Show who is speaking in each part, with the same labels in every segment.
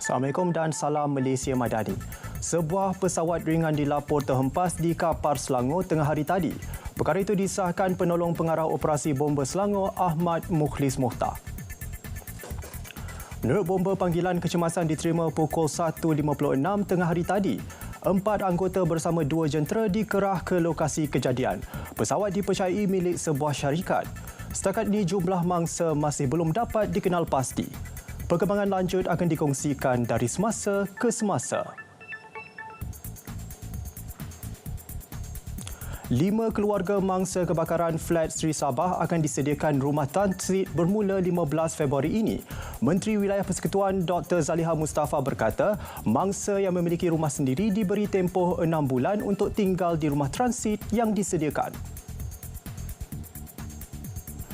Speaker 1: Assalamualaikum dan salam Malaysia Madani. Sebuah pesawat ringan dilapor terhempas di Kapar Selangor tengah hari tadi. Perkara itu disahkan penolong pengarah operasi bomba Selangor Ahmad Mukhlis Mohtar. Menurut bomba, panggilan kecemasan diterima pukul 1.56 tengah hari tadi. 4 anggota bersama 2 jentera dikerah ke lokasi kejadian. Pesawat dipercayai milik sebuah syarikat. Setakat ini jumlah mangsa masih belum dapat dikenal pasti. Perkembangan lanjut akan dikongsikan dari semasa ke semasa. 5 keluarga mangsa kebakaran flat Sri Sabah akan disediakan rumah transit bermula 15 Februari ini. Menteri Wilayah Persekutuan Dr. Zaliha Mustafa berkata, mangsa yang memiliki rumah sendiri diberi tempoh 6 bulan untuk tinggal di rumah transit yang disediakan.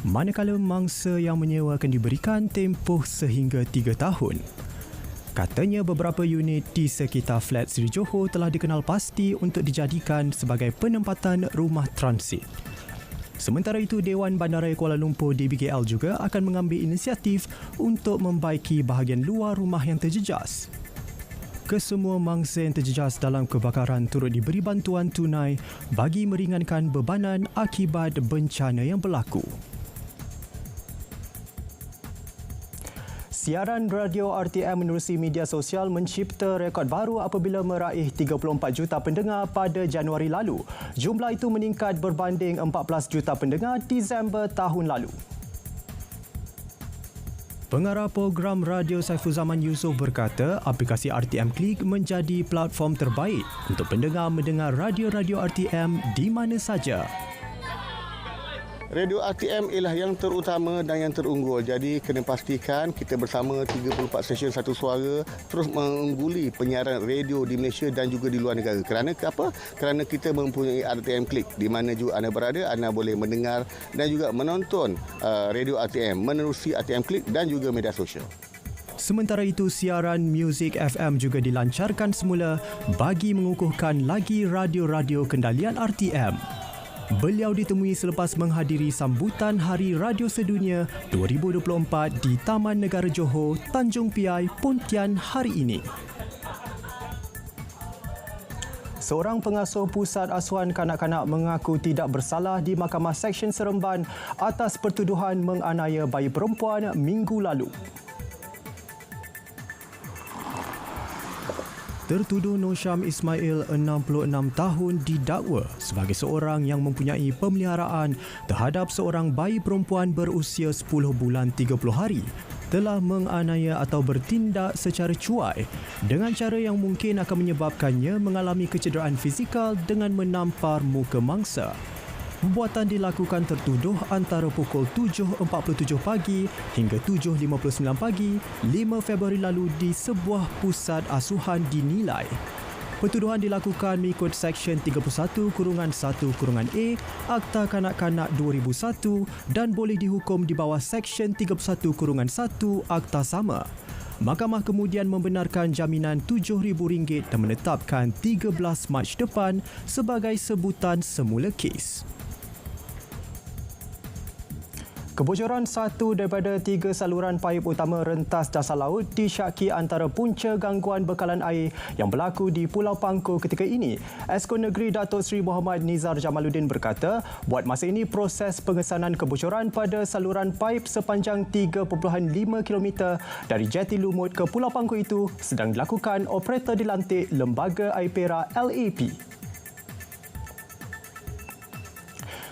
Speaker 1: Manakala mangsa yang menyewa akan diberikan tempoh sehingga 3 tahun. Katanya beberapa unit di sekitar flat Sri Johor telah dikenal pasti untuk dijadikan sebagai penempatan rumah transit. Sementara itu, Dewan Bandaraya Kuala Lumpur DBKL juga akan mengambil inisiatif untuk membaiki bahagian luar rumah yang terjejas. Kesemua mangsa yang terjejas dalam kebakaran turut diberi bantuan tunai bagi meringankan bebanan akibat bencana yang berlaku. Siaran radio RTM menerusi media sosial mencipta rekod baru apabila meraih 34 juta pendengar pada Januari lalu. Jumlah itu meningkat berbanding 14 juta pendengar Disember tahun lalu. Pengarah program radio Saiful Zaman Yusof berkata, aplikasi RTM Click menjadi platform terbaik untuk pendengar mendengar radio-radio RTM di mana saja.
Speaker 2: Radio RTM ialah yang terutama dan yang terunggul. Jadi kena pastikan kita bersama 34 stesen satu suara terus mengungguli penyiaran radio di Malaysia dan juga di luar negara. Kerana apa? Kerana kita mempunyai RTM Click. Di mana juga anda berada, anda boleh mendengar dan juga menonton radio RTM menerusi RTM Click dan juga media sosial.
Speaker 1: Sementara itu, siaran Muzik FM juga dilancarkan semula bagi mengukuhkan lagi radio-radio kendalian RTM. Beliau ditemui selepas menghadiri sambutan Hari Radio Sedunia 2024 di Taman Negara Johor, Tanjung Piai, Pontian hari ini. Seorang pengasuh pusat asuhan kanak-kanak mengaku tidak bersalah di Mahkamah Seksyen Seremban atas pertuduhan menganiaya bayi perempuan minggu lalu. Tertuduh Nur Syam Ismail, 66 tahun, didakwa sebagai seorang yang mempunyai pemeliharaan terhadap seorang bayi perempuan berusia 10 bulan 30 hari telah menganiaya atau bertindak secara cuai dengan cara yang mungkin akan menyebabkannya mengalami kecederaan fizikal dengan menampar muka mangsa. Perbuatan dilakukan tertuduh antara pukul 7.47 pagi hingga 7.59 pagi 5 Februari lalu di sebuah pusat asuhan dinilai. Pertuduhan dilakukan mengikut Seksyen 31-1-A Akta Kanak-Kanak 2001 dan boleh dihukum di bawah Seksyen 31-1 Akta sama. Mahkamah kemudian membenarkan jaminan RM7,000 dan menetapkan 13 Mac depan sebagai sebutan semula kes. Kebocoran satu daripada 3 saluran paip utama rentas dasar laut disyaki antara punca gangguan bekalan air yang berlaku di Pulau Pangkor ketika ini. Esko Negeri Datuk Seri Muhammad Nizar Jamaluddin berkata, buat masa ini proses pengesanan kebocoran pada saluran paip sepanjang 3.5 km dari Jeti Lumut ke Pulau Pangkor itu sedang dilakukan operator dilantik Lembaga Air Perak LAP.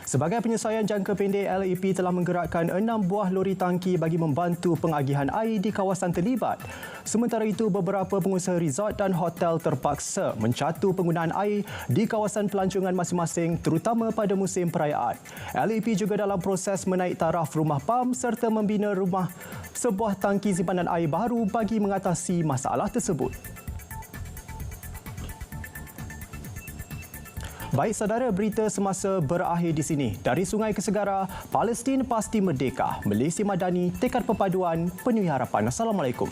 Speaker 1: Sebagai penyelesaian jangka pendek, LAP telah menggerakkan 6 buah lori tangki bagi membantu pengagihan air di kawasan terlibat. Sementara itu, beberapa pengusaha resort dan hotel terpaksa mencatu penggunaan air di kawasan pelancongan masing-masing terutama pada musim perayaan. LAP juga dalam proses menaik taraf rumah pam serta membina rumah sebuah tangki simpanan air baru bagi mengatasi masalah tersebut. Baik saudara, berita semasa berakhir di sini. Dari Sungai ke Segara, Palestin pasti merdeka. Malaysia Madani, tekad perpaduan, penuh harapan. Assalamualaikum.